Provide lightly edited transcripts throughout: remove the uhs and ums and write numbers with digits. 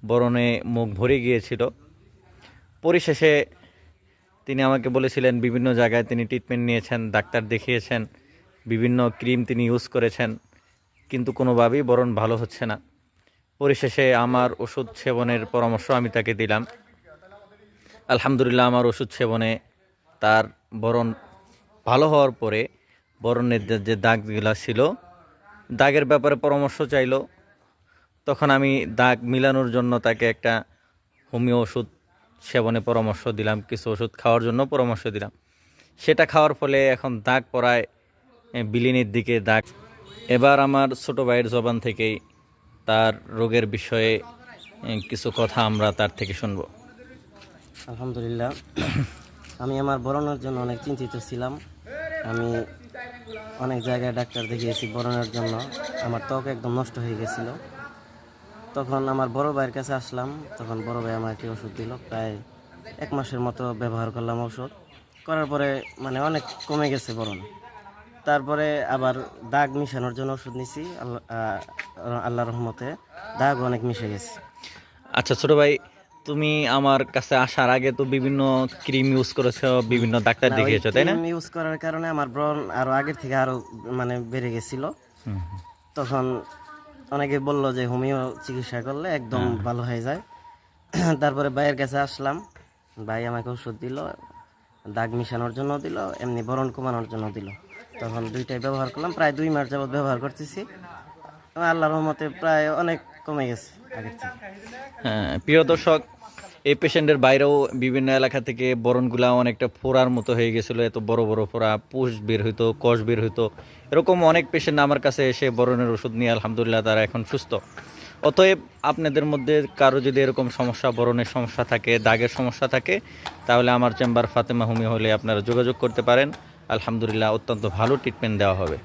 বরণে মুখ ভরে গিয়েছিল। পরিশেষে তিনি আমাকে বলেছিলেন বিভিন্ন জায়গায় তিনি ট্রিটমেন্ট নিয়েছেন, ডাক্তার দেখিয়েছেন, বিভিন্ন ক্রিম তিনি ইউজ করেছেন, কিন্তু কোনোভাবেই বরণ ভালো হচ্ছে না। পরিশেষে আমার ওষুধ সেবনের পরামর্শ আমি তাকে দিলাম। আলহামদুলিল্লাহ আমার ওষুধ সেবনে তার বরণ ভালো হওয়ার পরে বরণের যে দাগগুলা ছিল, দাগের ব্যাপারে পরামর্শ চাইল। তখন আমি দাগ মিলানোর জন্য তাকে একটা হোমিও ওষুধ সেবনে পরামর্শ দিলাম, কিছু ওষুধ খাওয়ার জন্য পরামর্শ দিলাম। সেটা খাওয়ার ফলে এখন দাগ পড়ায় বিলীনের দিকে দাগ। এবার আমার ছোট ভাইয়ের জবান থেকেই তার রোগের বিষয়ে কিছু কথা আমরা তার থেকে শুনবো। আলহামদুলিল্লাহ, আমি আমার বরণের জন্য অনেক চিন্তিত ছিলাম। আমি অনেক জায়গায় ডাক্তার দেখিয়েছি বরণের জন্য। আমার ত্বক একদম নষ্ট হয়ে গেছিল। তখন আমার বড় ভাইয়ের কাছে আসলাম। তখন বড় ভাই আমাকে ওষুধ দিল। প্রায় 1 মাসের মতো ব্যবহার করলাম ওষুধ। করার পরে অনেক কমে গেছে বরণ। তারপরে আবার দাগ মিশানোর জন্য ওষুধ নিছি। আল্লাহর রহমতে দাগ অনেক মিশে গেছে। আচ্ছা ছোট ভাই, তুমি আমার কাছে আসার আগে তো বিভিন্ন ক্রিম ইউজ করেছো, বিভিন্ন ডাক্তার দেখিয়েছো, তাই না? ইউজ করার কারণে আমার ব্রণ আরো আগের থেকে আরো বেড়ে গেছিল। তখন অনেকে বলল যে হোমিও চিকিৎসা করলে একদম ভালো হয়ে যায়। তারপরে ভাইয়ের কাছে আসলাম। ভাই আমাকে ওষুধ দিল, দাগ মিশানোর জন্য দিল, এমনি বরণ কমানোর জন্য দিল। তখন দুইটাই ব্যবহার করলাম। প্রায় 2 মাস যাবত ব্যবহার করতেছি। আল্লাহর রহমতে প্রায় অনেক কমে গেছে আগের থেকে। হ্যাঁ প্রিয় দর্শক, এই পেশেন্টের বাইরেও বিভিন্ন এলাকা থেকে বরণগুলা অনেকটা ফোড়ার মতো হয়ে গেছিলো। এত বড় বড় ফোড়া, পুষ বের হইতো, কষ বের হইতো। এরকম অনেক পেশেন্ট আমার কাছে এসে বরণের ওষুধ নিয়ে আলহামদুলিল্লাহ তারা এখন সুস্থ। অতএব আপনাদের মধ্যে কারো যদি এরকম সমস্যা, বরণের সমস্যা থাকে, দাগের সমস্যা থাকে, তাহলে আমার চেম্বার ফাতেমা হোমিও হলে আপনারা যোগাযোগ করতে পারেন। আলহামদুলিল্লাহ অত্যন্ত ভালো ট্রিটমেন্ট দেওয়া হবে।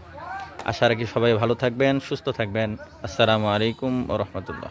আশা রাখি সবাই ভালো থাকবেন, সুস্থ থাকবেন। আসসালামু আলাইকুম ওয়া রাহমাতুল্লাহ।